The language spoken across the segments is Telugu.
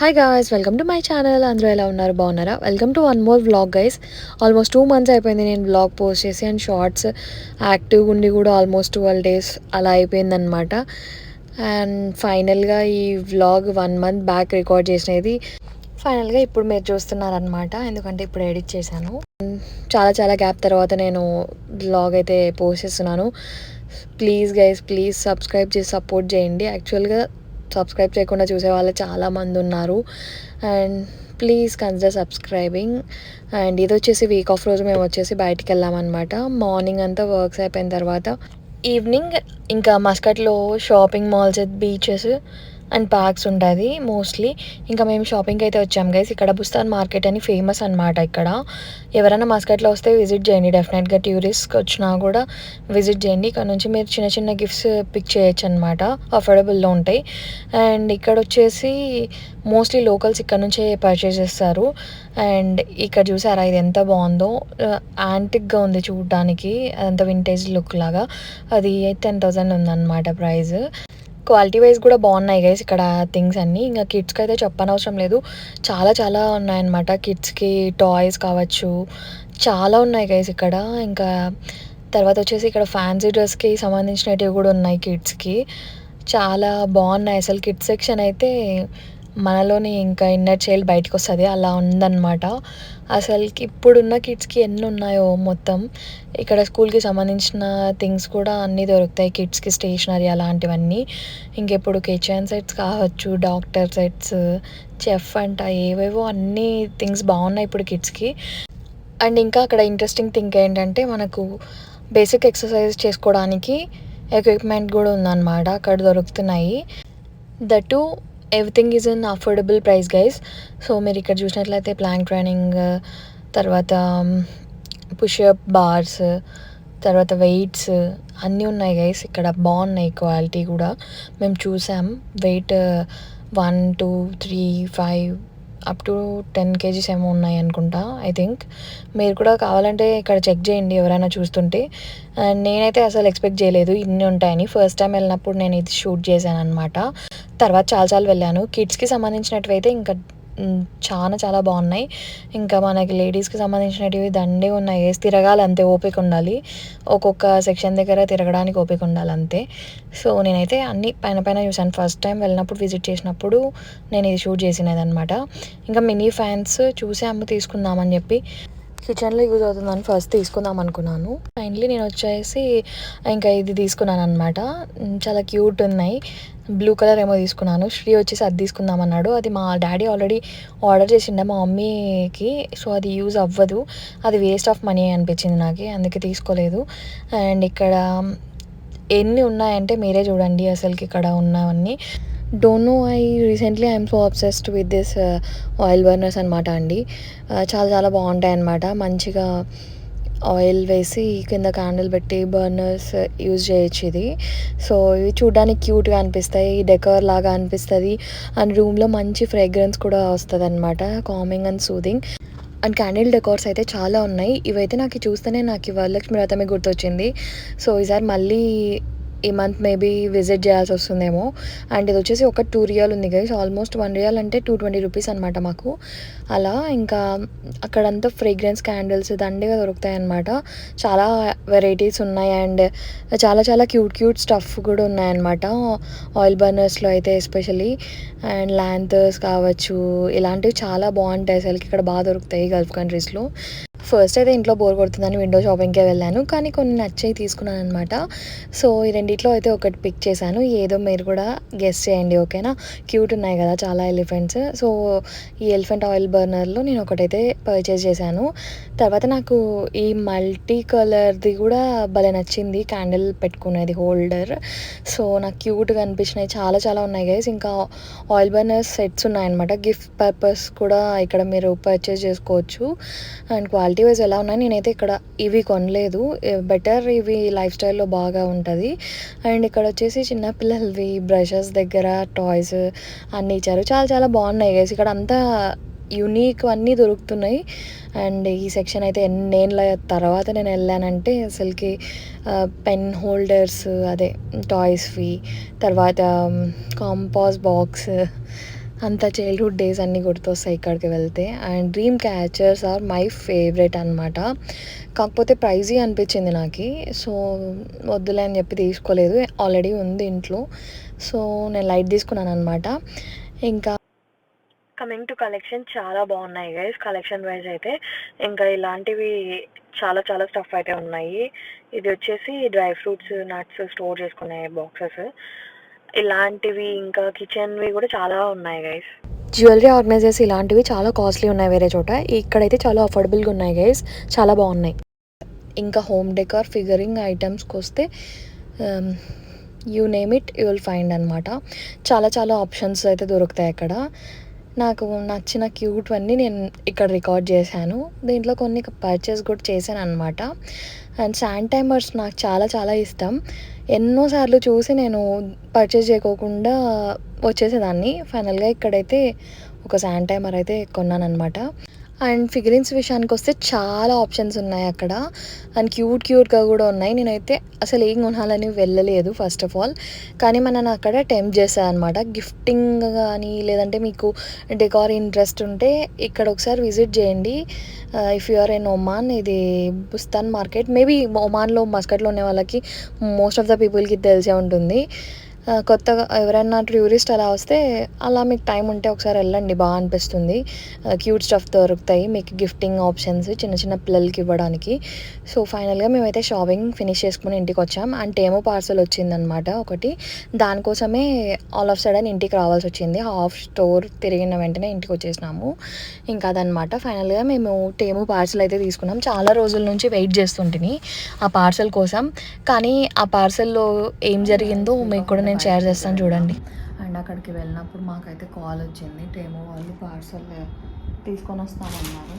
Hi guys, welcome to my channel. అందరూ ఎలా ఉన్నారు? బాగున్నారా? Welcome to one more vlog guys. Almost 2 months అయిపోయింది నేను వ్లాగ్ పోస్ట్ చేసి, అండ్ షార్ట్స్ యాక్టివ్గా ఉండి కూడా ఆల్మోస్ట్ 12 days అలా అయిపోయిందనమాట. అండ్ ఫైనల్గా ఈ వ్లాగ్ 1 month బ్యాక్ రికార్డ్ చేసినది ఫైనల్గా ఇప్పుడు మీరు చూస్తున్నారనమాట. ఎందుకంటే ఇప్పుడు ఎడిట్ చేశాను. చాలా చాలా గ్యాప్ తర్వాత నేను వ్లాగ్ అయితే పోస్ట్ చేస్తున్నాను. ప్లీజ్ గైస్, ప్లీజ్ సబ్స్క్రైబ్ చేసి సపోర్ట్ చేయండి. యాక్చువల్గా సబ్స్క్రైబ్ చేయకుండా చూసే వాళ్ళు చాలామంది ఉన్నారు. And please consider subscribing. And ఇది వచ్చేసి వీక్ ఆఫ్ రోజు మేము వచ్చేసి బయటికి వెళ్ళామన్నమాట. మార్నింగ్ అంతా వర్క్స్ అయిపోయిన తర్వాత ఈవినింగ్ ఇంకా మస్కట్లో shopping malls, beaches and parks ఉంటుంది మోస్ట్లీ. ఇంకా మేము షాపింగ్కి అయితే వచ్చాం గైస్. ఇక్కడ బుస్తాన్ మార్కెట్ అని ఫేమస్ అనమాట. ఇక్కడ ఎవరైనా మస్కట్లో వస్తే విజిట్ చేయండి. డెఫినెట్గా టూరిస్ట్కి వచ్చినా కూడా విజిట్ చేయండి. ఇక్కడ నుంచి మీరు చిన్న చిన్న గిఫ్ట్స్ పిక్ చేయొచ్చు అనమాట. అఫోర్డబుల్లో ఉంటాయి. అండ్ ఇక్కడ వచ్చేసి మోస్ట్లీ లోకల్స్ ఇక్కడ నుంచే పర్చేస్ చేస్తారు. అండ్ ఇక్కడ చూసారా ఇది ఎంత బాగుందో, యాంటిక్గా ఉంది చూడడానికి, అదంతా వింటేజ్ లుక్ లాగా. అది 10,000 ఉందన్నమాట ప్రైస్. క్వాలిటీ వైజ్ కూడా బాగున్నాయి గైస్ ఇక్కడ థింగ్స్ అన్నీ. ఇంకా కిడ్స్కి అయితే చెప్పనవసరం లేదు, చాలా చాలా ఉన్నాయన్నమాట. కిడ్స్కి టాయ్స్ కావచ్చు, చాలా ఉన్నాయి గైస్ ఇక్కడ. ఇంకా తర్వాత వచ్చేసి ఇక్కడ ఫ్యాన్సీ డ్రెస్కి సంబంధించినవి కూడా ఉన్నాయి కిడ్స్కి. చాలా బాగున్నాయి అసలు. కిడ్స్ సెక్షన్ అయితే మనలోని ఇంకా ఇన్నర్ చైల్డ్ బయటకు వస్తుంది, అలా ఉందన్నమాట. అసలుకి ఇప్పుడున్న కిడ్స్కి ఎన్ని ఉన్నాయో మొత్తం. ఇక్కడ స్కూల్కి సంబంధించిన థింగ్స్ కూడా అన్నీ దొరుకుతాయి కిడ్స్కి, స్టేషనరీ అలాంటివన్నీ. ఇంకెప్పుడు కిచెన్ సెట్స్ కావచ్చు, డాక్టర్ సెట్స్, చెఫ్ అంట, ఏవేవో అన్నీ థింగ్స్ బాగున్నాయి ఇప్పుడు కిడ్స్కి. అండ్ ఇంకా అక్కడ ఇంట్రెస్టింగ్ థింగ్ ఏంటంటే మనకు బేసిక్ ఎక్సర్సైజ్ చేసుకోవడానికి ఎక్విప్మెంట్ కూడా ఉందన్నమాట, అక్కడ దొరుకుతున్నాయి. That everything is in affordable price guys. So మీరు ఇక్కడ చూసినట్లయితే ప్లాంక్ ట్రైనింగ్, తర్వాత పుషప్ బార్స్, తర్వాత వెయిట్స్ అన్నీ ఉన్నాయి గైస్. ఇక్కడ బాగున్నాయి క్వాలిటీ కూడా. మేము చూసాం వెయిట్ 1, 2, 3, 5 అప్ టు 10 kgs ఏమో ఉన్నాయి అనుకుంటా, ఐ థింక్. మీరు కూడా కావాలంటే ఇక్కడ చెక్ చేయండి ఎవరైనా చూస్తుంటే. అండ్ నేనైతే అసలు ఎక్స్పెక్ట్ చేయలేదు ఇన్ని ఉంటాయని. ఫస్ట్ టైం వెళ్ళినప్పుడు నేను ఇది షూట్ చేశాను అనమాట. తర్వాత చాలాసార్లు వెళ్ళాను. కిడ్స్కి సంబంధించినవి అయితే ఇంకా చాలా చాలా బాగున్నాయి. ఇంకా మనకి లేడీస్కి సంబంధించినవి దండే ఉన్నాయి. వేసి తిరగాలి అంతే, ఓపిక ఉండాలి. ఒక్కొక్క సెక్షన్ దగ్గర తిరగడానికి ఓపిక ఉండాలి అంతే. సో నేనైతే అన్ని పైన పైన చూసాను. ఫస్ట్ టైం వెళ్ళినప్పుడు విజిట్ చేసినప్పుడు నేను ఇది షూట్ చేసినది అనమాట. ఇంకా మినీ ఫ్యాన్స్ చూసాము, తీసుకుందామని చెప్పి. కిచెన్లో యూజ్ అవుతుందని ఫస్ట్ తీసుకుందాం అనుకున్నాను. ఫైనలీ నేను వచ్చేసి ఇంకా ఇది తీసుకున్నాను అనమాట. చాలా క్యూట్ ఉన్నాయి. బ్లూ కలర్ ఏమో తీసుకున్నాను. శ్రీ వచ్చేసి అది తీసుకుందాం అన్నాడు. అది మా డాడీ ఆల్రెడీ ఆర్డర్ చేసిండే మా మమ్మీకి. సో అది యూజ్ అవ్వదు, అది వేస్ట్ ఆఫ్ మనీ అనిపించింది నాకు, అందుకే తీసుకోలేదు. అండ్ ఇక్కడ ఎన్ని ఉన్నాయంటే మీరే చూడండి అసలుకి ఇక్కడ ఉన్నవన్నీ. Don't know, I'm so obsessed with this oil burners అనమాట అండి. చాలా చాలా బాగుంటాయి అన్నమాట. మంచిగా ఆయిల్ వేసి కింద క్యాండిల్ పెట్టి బర్నర్స్ యూజ్ చేయొచ్చు ఇది. సో ఇవి చూడడానికి క్యూట్గా అనిపిస్తాయి, డెకర్ లాగా అనిపిస్తుంది. అండ్ రూమ్లో మంచి ఫ్రేగ్రెన్స్ కూడా వస్తుంది అనమాట, coming and soothing. And candle decors అయితే చాలా ఉన్నాయి. ఇవైతే నాకు చూస్తేనే నాకు వరలక్ష్మి వ్రతమే గుర్తొచ్చింది. సో ఈసారి మళ్ళీ ఈ మంత్ మేబీ విజిట్ చేయాల్సి వస్తుందేమో. అండ్ ఇది వచ్చేసి ఒక 2 రియల్ ఉంది గైస్. ఆల్మోస్ట్ 1 రియల్ అంటే 220 రూపీస్ అనమాట మాకు. అలా ఇంకా అక్కడంతా ఫ్రేగ్రెన్స్ క్యాండిల్స్ దండిగా దొరుకుతాయి అన్నమాట. చాలా వెరైటీస్ ఉన్నాయి. అండ్ చాలా చాలా క్యూట్ క్యూట్ స్టఫ్ కూడా ఉన్నాయన్నమాట ఆయిల్ బర్నర్స్లో అయితే ఎస్పెషలీ. అండ్ ల్యాంతర్స్ కావచ్చు, ఇలాంటివి చాలా బాగుంటాయి అసలుకి. ఇక్కడ బాగా దొరుకుతాయి గల్ఫ్ కంట్రీస్లో. ఫస్ట్ అయితే ఇంట్లో బోర్ కొడుతుందని విండో షాపింగ్కే వెళ్ళాను, కానీ కొన్ని నచ్చాయి తీసుకున్నాను అనమాట. సో ఈ రెండిట్లో అయితే ఒకటి పిక్ చేశాను. ఏదో మీరు కూడా గెస్ చేయండి, ఓకేనా? క్యూట్ ఉన్నాయి కదా చాలా ఎలిఫెంట్స్. సో ఈ ఎలిఫెంట్ ఆయిల్ బర్నర్లో నేను ఒకటైతే పర్చేస్ చేశాను. తర్వాత నాకు ఈ మల్టీ కలర్ది కూడా భలే నచ్చింది, క్యాండిల్ పెట్టుకునేది హోల్డర్. సో నాకు క్యూట్గా అనిపించినాయి. చాలా చాలా ఉన్నాయి గైస్. ఇంకా ఆయిల్ బర్నర్స్ సెట్స్ ఉన్నాయన్నమాట. గిఫ్ట్ పర్పస్ కూడా ఇక్కడ మీరు పర్చేస్ చేసుకోవచ్చు. అండ్ క్వాలిటీ వైజ్ ఎలా ఉన్నాయి, నేనైతే ఇక్కడ ఇవి కొనలేదు. బెటర్ ఇవి లైఫ్ స్టైల్లో బాగా ఉంటుంది. అండ్ ఇక్కడ వచ్చేసి చిన్నపిల్లలవి బ్రషెస్ దగ్గర టాయ్స్ అన్నీ ఇచ్చారు. చాలా చాలా బాగున్నాయి గైస్. ఇక్కడ అంతా యూనిక్ అన్నీ దొరుకుతున్నాయి. అండ్ ఈ సెక్షన్ అయితే ఎన్నేళ్ళ తర్వాత నేను వెళ్ళానంటే అసలుకి పెన్ హోల్డర్స్, అదే టాయ్స్వి, తర్వాత కాంపాస్ బాక్స్ అంత చైల్డ్‌హుడ్ డేస్ అన్నీ గుర్తొస్తాయి ఇక్కడికి వెళ్తే. And dream catchers are my favourite అనమాట. కాకపోతే ప్రైజీ అనిపించింది నాకి. సో, వద్దులే అని చెప్పి తీసుకోలేదు. ఆల్రెడీ ఉంది ఇంట్లో. సో, నేను లైట్ తీసుకున్నాననమాట. ఇంకా కమింగ్ టు కలెక్షన్ చాలా బాగున్నాయి గైస్. కలెక్షన్ వైజ్ అయితే ఇంకా ఇలాంటివి చాలా చాలా స్టఫ్ అయితే ఉన్నాయి. ఇది వచ్చేసి డ్రై ఫ్రూట్స్, నట్స్ స్టోర్ చేసుకునే బాక్సెస్. ఇలాంటివి ఇంకా కిచెన్వి కూడా చాలా ఉన్నాయి గైస్. జ్యువెలరీ ఆర్గనైజర్స్ ఇలాంటివి చాలా కాస్ట్లీ ఉన్నాయి వేరే చోట. ఇక్కడైతే చాలా అఫోర్డబుల్గా ఉన్నాయి గైస్. చాలా బాగున్నాయి. ఇంకా హోమ్ డెకార్ ఫిగరింగ్ ఐటమ్స్కి వస్తే you name it you will find అనమాట. చాలా చాలా ఆప్షన్స్ అయితే దొరుకుతాయి అక్కడ. నాకు నచ్చిన క్యూట్వన్నీ నేను ఇక్కడ రికార్డ్ చేశాను. దీంట్లో కొన్ని పర్చేస్ కూడా చేశాను అనమాట. అండ్ శాండ్ టైమర్స్ నాకు చాలా చాలా ఇష్టం. ఎన్నోసార్లు చూసి నేను పర్చేస్ చేయకోకుండా వచ్చేసేదాన్ని. ఫైనల్గా ఇక్కడైతే ఒక శాండ్ టైమర్ అయితే కొన్నానమాట. అండ్ ఫిగరిన్స్ విషయానికి వస్తే చాలా ఆప్షన్స్ ఉన్నాయి అక్కడ. అండ్ క్యూట్గా కూడా ఉన్నాయి. నేనైతే అసలు ఏం కొనాలని వెళ్ళలేదు ఫస్ట్ ఆఫ్ ఆల్. కానీ నన్ను అక్కడ టెంప్ట్ చేశాను అనమాట. గిఫ్టింగ్ కానీ లేదంటే మీకు డెకార్ ఇంట్రెస్ట్ ఉంటే ఇక్కడ ఒకసారి విజిట్ చేయండి. If you are in Oman, ఇది బుస్తాన్ మార్కెట్. మేబీ ఒమాన్లో మస్కట్లో ఉన్న వాళ్ళకి మోస్ట్ ఆఫ్ ద పీపుల్కి తెలిసే ఉంటుంది. కొత్తగా ఎవరైనా టూరిస్ట్ అలా వస్తే అలా మీకు టైం ఉంటే ఒకసారి వెళ్ళండి, బాగా అనిపిస్తుంది. క్యూట్ స్టఫ్ దొరుకుతాయి మీకు, గిఫ్టింగ్ ఆప్షన్స్ చిన్న చిన్న పిల్లలకి ఇవ్వడానికి. సో ఫైనల్గా మేమైతే షాపింగ్ ఫినిష్ చేసుకుని ఇంటికి వచ్చాం. అండ్ టేమో పార్సల్ వచ్చిందనమాట ఒకటి. దానికోసమే ఆల్ ఆఫ్ సడన్ ఇంటికి రావాల్సి వచ్చింది. హాఫ్ స్టోర్ తిరిగిన వెంటనే ఇంటికి వచ్చేసినాము. ఇంకా అదనమాట. ఫైనల్గా మేము టేమో పార్సల్ అయితే తీసుకున్నాం. చాలా రోజుల నుంచి వెయిట్ చేస్తుంటిని ఆ పార్సల్ కోసం. కానీ ఆ పార్సల్లో ఏం జరిగిందో మీకు కూడా నేను షేర్ చేస్తాను చూడండి. అండ్ అక్కడికి వెళ్ళినప్పుడు మాకైతే కాల్ వచ్చింది. టేమో వాళ్ళు పార్సల్ తీసుకొని వస్తామన్నారు.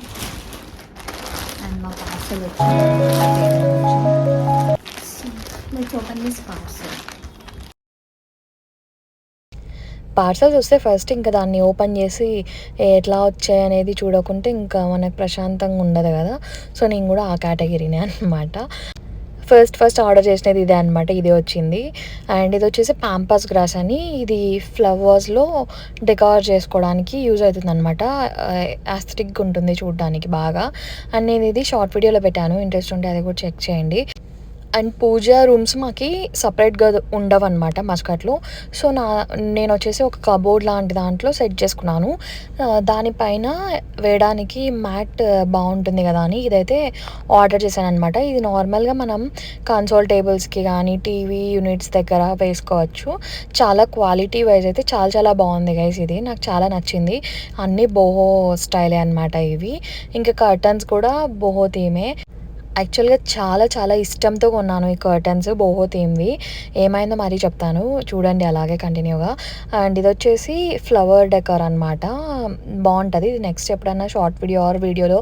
అండ్ మా పార్సల్ వచ్చింది. పార్సల్స్ వస్తే ఫస్ట్ ఇంకా దాన్ని ఓపెన్ చేసి ఎట్లా వచ్చాయి అనేది చూడకుంటే ఇంకా మనకు ప్రశాంతంగా ఉండదు కదా. సో నేను కూడా ఆ కేటగిరీనే అనమాట. ఫస్ట్ ఆర్డర్ చేసినది ఇదే అనమాట. ఇది వచ్చింది. అండ్ ఇది వచ్చేసి పాంపాస్ గ్రాస్ అని. ఇది ఫ్లవర్స్లో డెకార్ చేసుకోవడానికి యూజ్ అవుతుంది అనమాట. యాస్థెటిక్గా ఉంటుంది చూడడానికి బాగా. అండ్ నేను ఇది షార్ట్ వీడియోలో పెట్టాను, ఇంట్రెస్ట్ ఉంటే అది కూడా చెక్ చేయండి. అండ్ పూజా రూమ్స్ మాకి సపరేట్గా ఉండవు అనమాట మస్కట్లో. సో నేను వచ్చేసి ఒక కబోర్డ్ లాంటి దాంట్లో సెట్ చేసుకున్నాను. దానిపైన వేయడానికి మ్యాట్ బాగుంటుంది కదా అని ఇదైతే ఆర్డర్ చేశాను అనమాట. ఇది నార్మల్గా మనం కన్సోల్ టేబుల్స్కి కానీ టీవీ యూనిట్స్ దగ్గర వేసుకోవచ్చు. చాలా క్వాలిటీ వైజ్ అయితే చాలా చాలా బాగుంది గైస్. ఇది నాకు చాలా నచ్చింది. అన్నీ బోహో స్టైలే అనమాట ఇవి. ఇంకా కర్టన్స్ కూడా బోహో థీమే. యాక్చువల్గా చాలా చాలా ఇష్టంతో కొన్నాను ఈ కర్టన్స్, బోహో థీమ్వి. ఏమైందో మరీ చెప్తాను చూడండి అలాగే కంటిన్యూగా. అండ్ ఇది వచ్చేసి ఫ్లవర్ డెకర్ అనమాట. బాగుంటుంది. ఇది నెక్స్ట్ ఎప్పుడైనా షార్ట్ వీడియోలో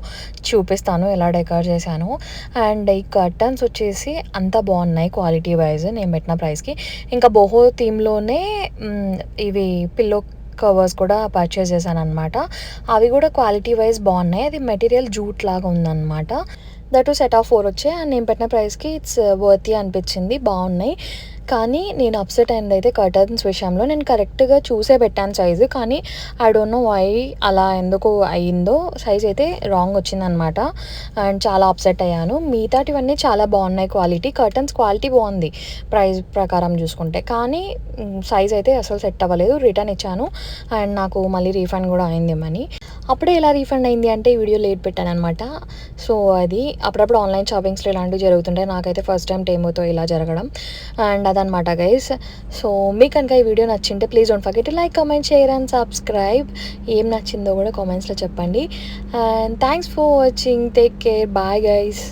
చూపిస్తాను ఎలా డెకర్ చేశాను. అండ్ ఈ కర్టన్స్ వచ్చేసి అంత బాగున్నాయి క్వాలిటీ వైజ్ నేను పెట్టిన ప్రైస్కి. ఇంకా బోహో థీమ్లోనే ఇవి పిల్లో కవర్స్ కూడా పర్చేస్ చేశాను అనమాట. అవి కూడా క్వాలిటీ వైజ్ బాగున్నాయి. అది మెటీరియల్ జూట్ లాగా ఉందన్నమాట. దట్ సెట్ ఆఫ్ 4 వచ్చాయి. అండ్ నేను పెట్టిన ప్రైస్కి ఇట్స్ వర్తీ అనిపించింది, బాగున్నాయి. కానీ నేను అప్సెట్ అయింది అయితే కర్టన్స్ విషయంలో. నేను కరెక్ట్గా చూసే పెట్టాను సైజు, కానీ ఐ డోంట్ నో వై అలా ఎందుకు అయ్యిందో. సైజ్ అయితే రాంగ్ వచ్చిందనమాట. అండ్ చాలా అప్సెట్ అయ్యాను. మిగతాటివన్నీ చాలా బాగున్నాయి క్వాలిటీ. కర్టన్స్ క్వాలిటీ బాగుంది ప్రైస్ ప్రకారం చూసుకుంటే, కానీ సైజ్ అయితే అసలు సెట్ అవ్వలేదు. రిటర్న్ ఇచ్చాను అండ్ నాకు మళ్ళీ రీఫండ్ కూడా అయింది మనీ. అప్పుడే ఎలా రీఫండ్ అయింది అంటే ఈ వీడియో లేట్ పెట్టాను అనమాట. సో అది అప్పుడప్పుడు ఆన్లైన్ షాపింగ్స్లో ఇలాంటివి జరుగుతుంటాయి. నాకైతే ఫస్ట్ టైం టేమోతో ఇలా జరగడం. అండ్ అదనమాట గైస్. సో మీకు కనుక ఈ వీడియో నచ్చింటే please don't forget to like, comment, share and subscribe. ఏం నచ్చిందో కూడా కామెంట్స్లో చెప్పండి. And thanks for watching. Take care. Bye guys.